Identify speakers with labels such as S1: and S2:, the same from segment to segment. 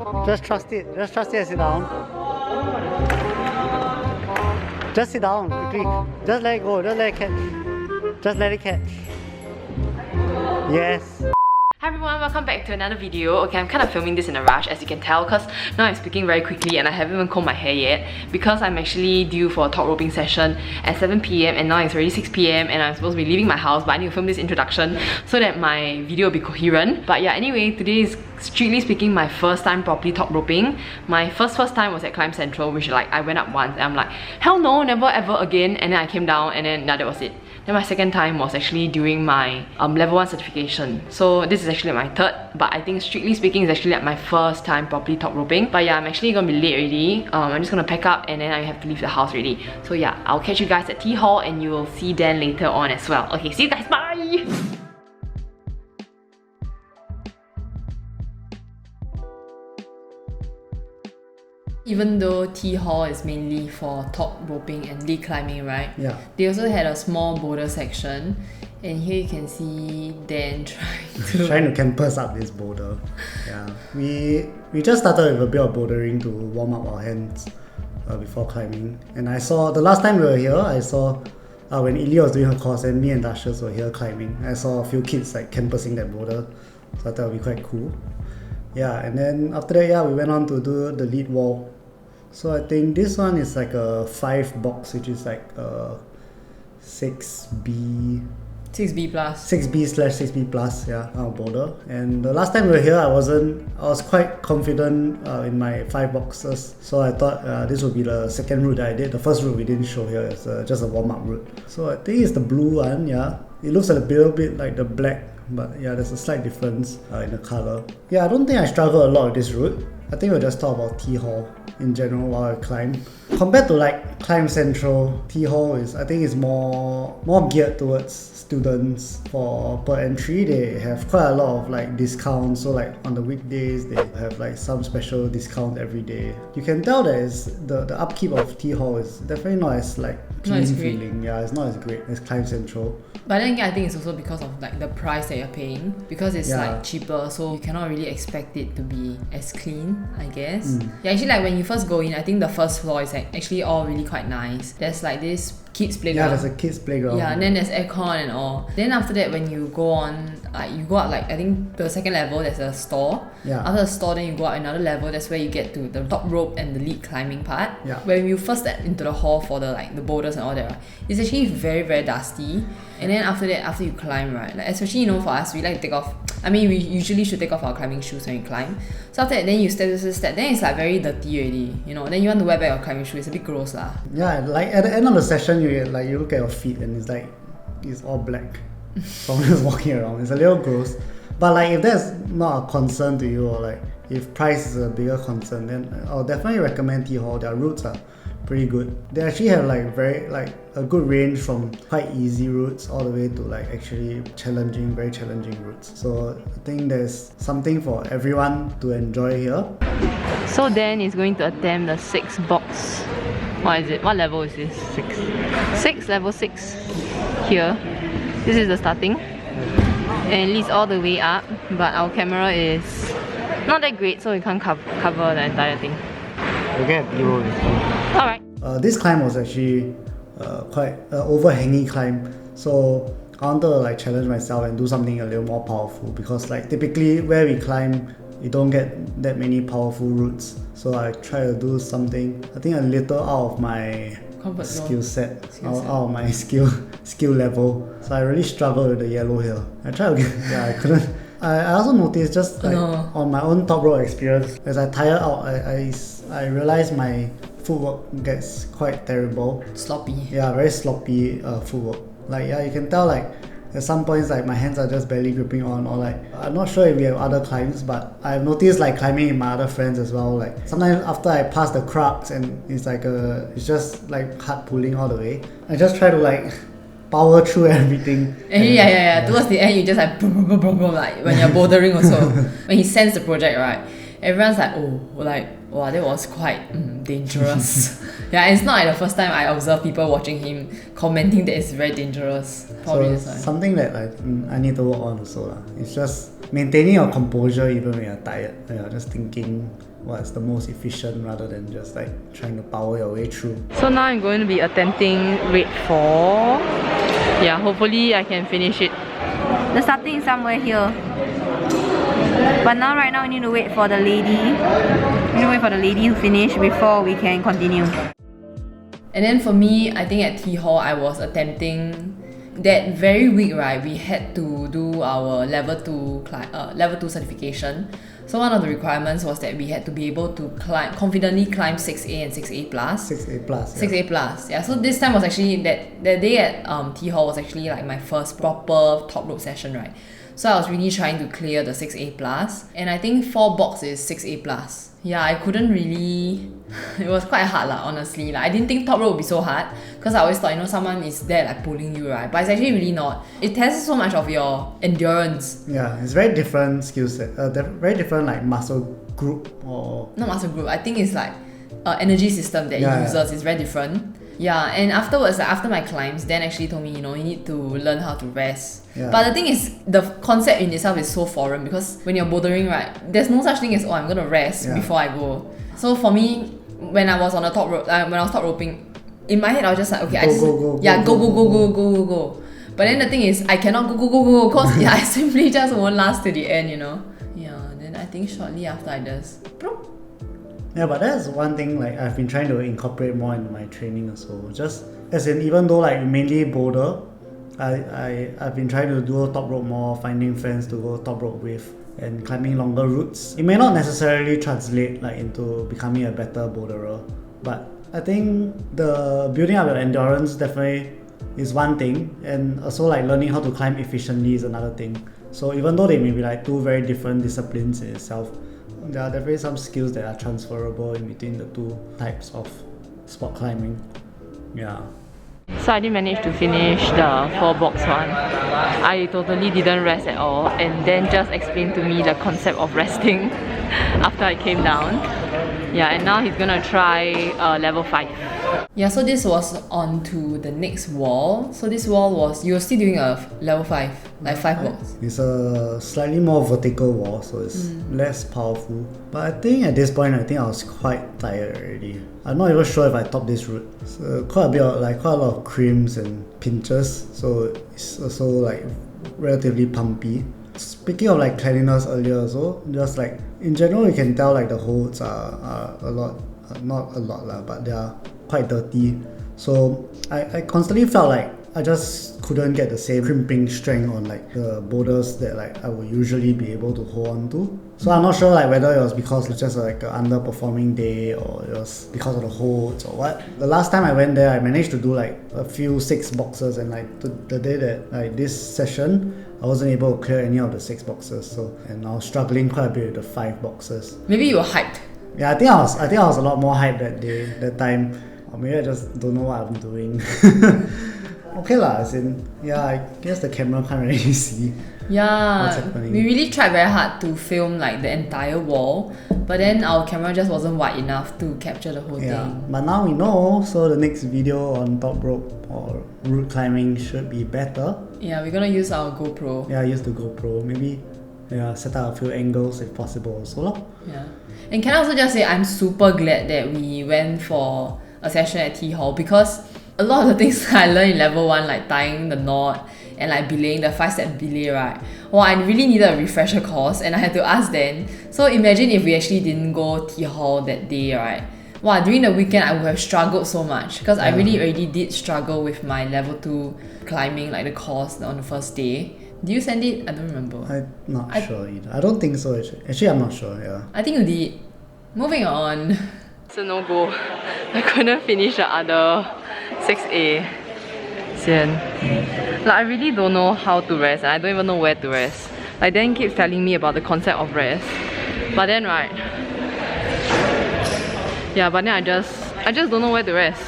S1: Just trust it. Just trust it and sit down. Just sit down quickly. Just let it go. Just let it catch. Just let it catch. Yes.
S2: Hi everyone, welcome back to another video. Okay, I'm kind of filming this in a rush as you can tell because now I'm speaking very quickly and I haven't even combed my hair yet because I'm actually due for a top roping session at 7 PM and now it's already 6 PM and I'm supposed to be leaving my house, but I need to film this introduction so that my video will be coherent. But yeah, anyway, today is strictly speaking my first time properly top roping. My first time was at Climb Central, which like I went up once and I'm like, hell no, never ever again, and then I came down and then that was it. Then my second time was actually during my level 1 certification. So this is actually my third, but I think strictly speaking it's actually like my first time properly top roping. But yeah, I'm actually gonna be late already. I'm just gonna pack up and then I have to leave the house already. So yeah, I'll catch you guys at T Hall and you will see Dan later on as well. Okay, see you guys, bye! Even though T Hall is mainly for top roping and lead climbing, right?
S1: Yeah.
S2: They also had a small boulder section, and here you can see Dan
S1: trying to campus up this boulder. Yeah. We just started with a bit of bouldering to warm up our hands before climbing. And I saw the last time we were here, I saw when Ili was doing her course and me and Dashius were here climbing. I saw a few kids like campusing that boulder, so I thought it would be quite cool. Yeah, and then after that, yeah, we went on to do the lead wall. So I think this one is like a 5 box, which is like a 6B.
S2: 6B plus.
S1: 6B/6B plus, yeah, boulder. And the last time we were here, I was quite confident in my 5 boxes. So I thought this would be the second route that I did. The first route we didn't show here is just a warm-up route. So I think it's the blue one, yeah. It looks a little bit like the black, but yeah, there's a slight difference in the color. Yeah, I don't think I struggle a lot with this route. I think we'll just talk about T Hall in general while I climb. Compared to like Climb Central, T Hall I think is more geared towards students. For per entry, they have quite a lot of like discounts. So like on the weekdays, they have like some special discount every day. You can tell that the upkeep of T Hall is definitely not as like clean feeling. Yeah, it's not as great as Climb Central.
S2: But then again, I think it's also because of like the price that you're paying, because it's like cheaper, so you cannot really expect it to be as clean, I guess. Yeah, actually like when you first go in, I think the first floor is like actually all really quite nice. There's like this kids playground.
S1: Yeah, there's a kids playground.
S2: Yeah, and then there's aircon and all. Then after that, when you go on, like you go up like I think the second level, there's a store.
S1: Yeah.
S2: After the store, then you go up another level. That's where you get to the top rope and the lead climbing part.
S1: Yeah.
S2: When you first step into the hall for the boulders and all that, right, it's actually very dusty. And then after that, after you climb, right, like especially for us, we like to take off. I mean, we usually should take off our climbing shoes when we climb. So after that, then you step, then it's like very dirty already, Then you want to wear back your climbing shoes. It's a bit gross lah.
S1: Yeah, like at the end of the session, you look at your feet and it's all black. Someone just walking around. It's a little gross. But like if that's not a concern to you, or like if price is a bigger concern, then I'll definitely recommend T Hall. Their routes are pretty good. They actually have like a good range from quite easy routes all the way to like actually very challenging routes. So I think there's something for everyone to enjoy here.
S2: So Dan is going to attempt the 6 box. What is it? What level is this? 6, level 6 here. This is the starting and it leads all the way up, but our camera is not that great, so we can't cover the entire thing.
S1: We'll get B-roll this time.
S2: Alright.
S1: This climb was actually quite an overhanging climb, so I wanted to like challenge myself and do something a little more powerful, because like typically where we climb, you don't get that many powerful routes. So I try to do something, I think a little out of my skill set, out of my skill level. So I really struggled with the yellow hill. I tried to I couldn't. I also noticed just like on my own top rope experience, as I tire out, I realized my footwork gets quite terrible.
S2: Sloppy.
S1: Yeah, very sloppy footwork. Like yeah, you can tell like at some points like my hands are just barely gripping on, or like I'm not sure if we have other climbs, but I've noticed like climbing with my other friends as well, like sometimes after I pass the crux and it's just like hard pulling all the way, I just try to like power through everything.
S2: Yeah. Towards the end, you just like boom, boom, boom, boom, like when you're bouldering also. When he sends the project, right, everyone's like, oh, like wow, that was quite dangerous. Yeah, it's not like the first time I observe people watching him commenting that it's very dangerous. Probably
S1: so something that I need to work on also. It's just maintaining your composure even when you're tired. Just thinking what's the most efficient rather than just like trying to power your way through.
S2: So now I'm going to be attempting rate 4. Yeah, hopefully I can finish it. The starting is somewhere here. But now right now we need to wait for the lady. We need to wait for the lady to finish before we can continue. And then for me, I think at T Hall I was attempting that very week, right, we had to do our level 2 certification. So one of the requirements was that we had to be able to confidently climb 6A and 6A+.
S1: 6A+.
S2: 6A+. Yeah, so this time was actually, that day at T Hall was actually like my first proper top rope session, right? So I was really trying to clear the 6A+, and I think 4 box is 6A+. Yeah, I couldn't really... It was quite hard lah, honestly. Like, I didn't think top rope would be so hard, because I always thought, you know, someone is there like pulling you, right? But it's actually really not. It tests so much of your endurance.
S1: Yeah, it's very different skill set. Very different like muscle group or...
S2: Not muscle group, I think it's like energy system that it uses is very different. Yeah, and afterwards, like after my climbs, Dan actually told me, you know, you need to learn how to rest. Yeah. But the thing is, the concept in itself is so foreign, because when you're bouldering, right, there's no such thing as, oh, I'm gonna rest before I go. So for me, when I was on the top rope, when I was top roping, in my head I was just like, okay, go. But then the thing is, I cannot go, because I simply just won't last to the end, you know. Yeah, then I think shortly after I just...
S1: Yeah, but that's one thing like I've been trying to incorporate more in my training also. Just as in, even though like mainly boulder, I've been trying to do top rope more, finding friends to go top rope with, and climbing longer routes. It may not necessarily translate like into becoming a better boulderer, but I think the building up your endurance definitely is one thing, and also like learning how to climb efficiently is another thing. So even though they may be like two very different disciplines in itself, there are definitely some skills that are transferable in between the two types of sport climbing. Yeah.
S2: So I didn't manage to finish the 4 box one. I totally didn't rest at all, and then just explained to me the concept of resting after I came down. Yeah, and now he's gonna try level 5. Yeah, so this was on to the next wall. So this wall was, you were still doing a level 5, like 5 walks.
S1: It's a slightly more vertical wall, so it's less powerful. But I think at this point, I think I was quite tired already. I'm not even sure if I topped this route. So quite a lot of crimps and pinches, so it's also like relatively pumpy. Speaking of like cleanliness earlier also, just like in general you can tell like the holds are a lot, not a lot lah, but they are quite dirty. So I constantly felt like I just couldn't get the same crimping strength on like the boulders that like I would usually be able to hold on to. So I'm not sure like whether it was because it's just like an underperforming day or it was because of the holds or what. The last time I went there, I managed to do like a few 6 boxes, and like the day that like this session, I wasn't able to clear any of the 6 boxes. So, and I was struggling quite a bit with the 5 boxes.
S2: Maybe you were hyped.
S1: Yeah, I think I was a lot more hyped that day, that time. Or maybe I just don't know what I'm doing. Okay lah, as in, yeah, I guess the camera can't really see what's happening.
S2: We really tried very hard to film like the entire wall, but then our camera just wasn't wide enough to capture the whole thing.
S1: But now we know, so the next video on top rope or route climbing should be better.
S2: Yeah, we're gonna use our GoPro.
S1: Yeah, use the GoPro. Maybe set up a few angles if possible also.
S2: Yeah. And can I also just say, I'm super glad that we went for a session at T Hall, because a lot of the things I learned in level 1, like tying the knot and like belaying, the 5-step belay, right? Well, I really needed a refresher course, and I had to ask Dan. So imagine if we actually didn't go T Hall that day, right? Wow, during the weekend I would have struggled so much, because I really already did struggle with my level 2 climbing, like the course on the first day. Did you send it? I don't remember.
S1: I'm not sure either. I don't think so actually. Actually, I'm not sure, yeah.
S2: I think you did. Moving on. It's a no-go. I couldn't finish the other 6A. Sian. Like, I really don't know how to rest, and I don't even know where to rest. Like, Dan keeps telling me about the concept of rest. But then, right, yeah, but then I just don't know where to rest.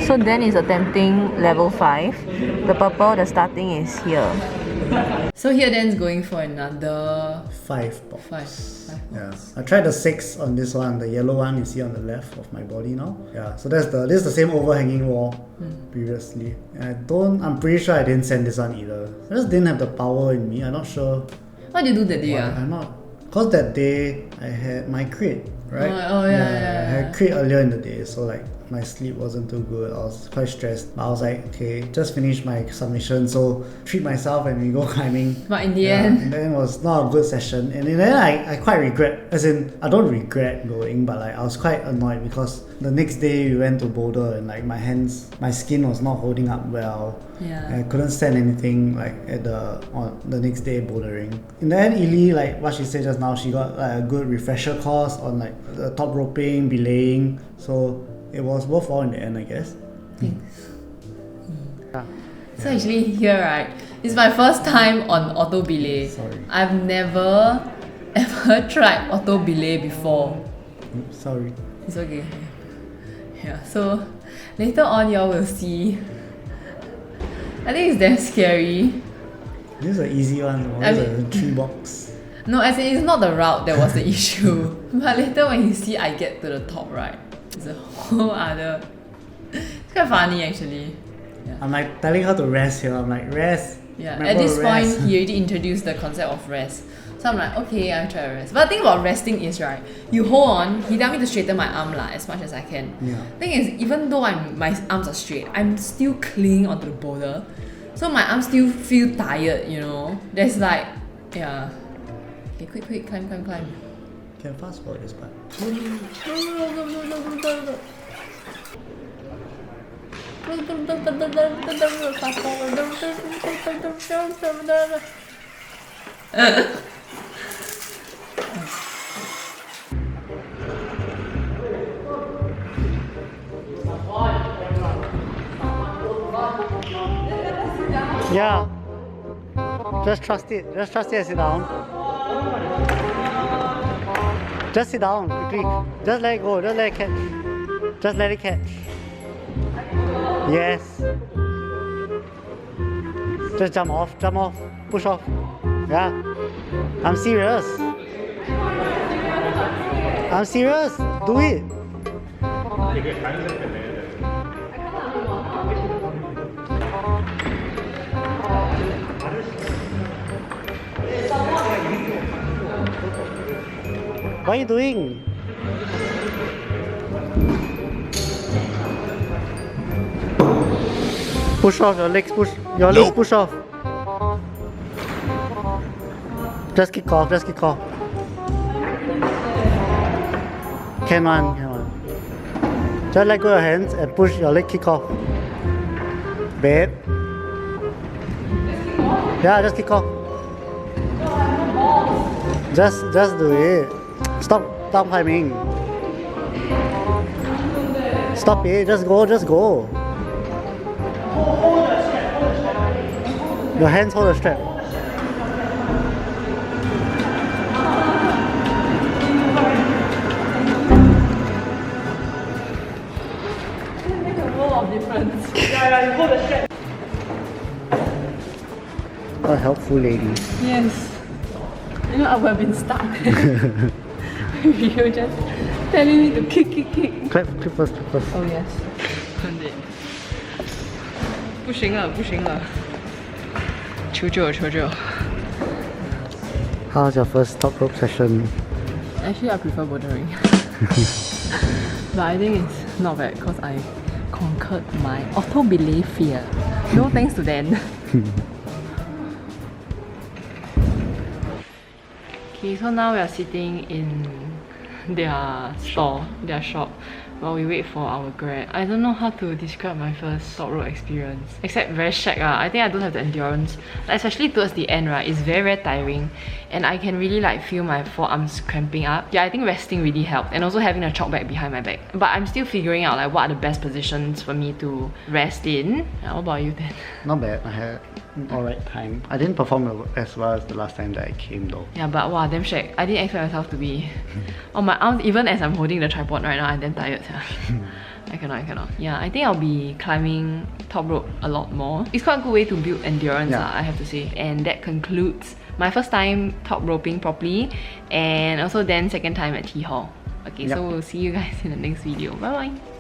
S2: So Dan is attempting level 5. The purple, the starting is here. So here Dan's going for another
S1: 5 box.
S2: five
S1: Yeah,
S2: box.
S1: I tried the 6 on this one, the yellow one you see on the left of my body now. Yeah, so this is the same overhanging wall previously. And I'm pretty sure I didn't send this one either. I just didn't have the power in me. I'm not sure.
S2: What did you do that day?
S1: I'm not. Because that day I had my crit, right?
S2: Yeah.
S1: I had crit earlier in the day, so like my sleep wasn't too good. I was quite stressed. But I was like, okay, just finished my submission, so treat myself and we go climbing.
S2: But in the end,
S1: and then it was not a good session. And in the end, I quite regret. As in, I don't regret going, but like I was quite annoyed because the next day we went to Boulder and like my skin was not holding up well.
S2: yeah.
S1: I couldn't stand anything like on the next day bouldering. In the end, Ili, like what she said just now, she got like a good refresher course on like the top roping, belaying. So it was worthwhile in the end, I guess.
S2: Thanks.
S1: Yeah.
S2: So actually here, right, it's my first time on auto belay.
S1: Sorry.
S2: I've never ever tried auto belay before.
S1: Oops, sorry.
S2: It's okay. Yeah, so later on y'all will see. I think it's damn scary.
S1: This is an easy one. This is a 3 box.
S2: No, as in it's not the route that was the issue. But later when you see I get to the top, right, it's a whole other... It's quite funny actually. Yeah.
S1: I'm like telling her to rest here. I'm like, rest.
S2: Yeah,
S1: Remember
S2: at this
S1: to rest.
S2: point he already introduced the concept of rest. So I'm like, okay, I'll try to rest. But the thing about resting is, right, you hold on, he tell me to straighten my arm as much as I can.
S1: Yeah.
S2: Thing is, even though my arms are straight, I'm still clinging onto the boulder. So my arms still feel tired, you know. There's like, yeah. Okay, quick, climb.
S1: Can fast forward this part.
S2: Fast forward.
S1: Yeah. Just trust it. Just trust it and sit down. Just sit down quickly. Just let it go. Just let it catch. Just let it catch. Yes. Just jump off. Push off. Yeah. I'm serious. Do it. What are you doing? Push off your legs, legs push off. Just kick off. Can one. Just let go of your hands and push your leg, kick off. Babe. Yeah, just kick off. Just do it. Stop climbing. Stop it. Just go. Your hands hold the strap.
S2: Make a world of difference.
S3: Yeah, you hold the strap.
S1: A helpful lady.
S2: Yes. You know, I would have been stuck. You're just telling me to kick.
S1: Clap first.
S2: Oh yes. Pushing up. 求救。
S1: How's your first top rope session?
S2: Actually, I prefer bouldering. But I think it's not bad because I conquered my auto belay fear. No thanks to Dan. Okay, so now we are sitting in their shop, while we wait for our Grab. I don't know how to describe my first top rope experience, except very shag. I think I don't have the endurance. Like, especially towards the end, right, it's very tiring, and I can really like feel my forearms cramping up. Yeah, I think resting really helped, and also having a chalk bag behind my back. But I'm still figuring out like what are the best positions for me to rest in. What about you then?
S1: Not bad. I had alright time. I didn't perform as well as the last time that I came though.
S2: Yeah, but wow, damn shag. I didn't expect myself to be on my arms. Even as I'm holding the tripod right now, I'm damn tired. I cannot. Yeah, I think I'll be climbing top rope a lot more. It's quite a good way to build endurance, I have to say. And that concludes my first time top roping properly, and also then second time at T Hall. Okay, so we'll see you guys in the next video. Bye bye.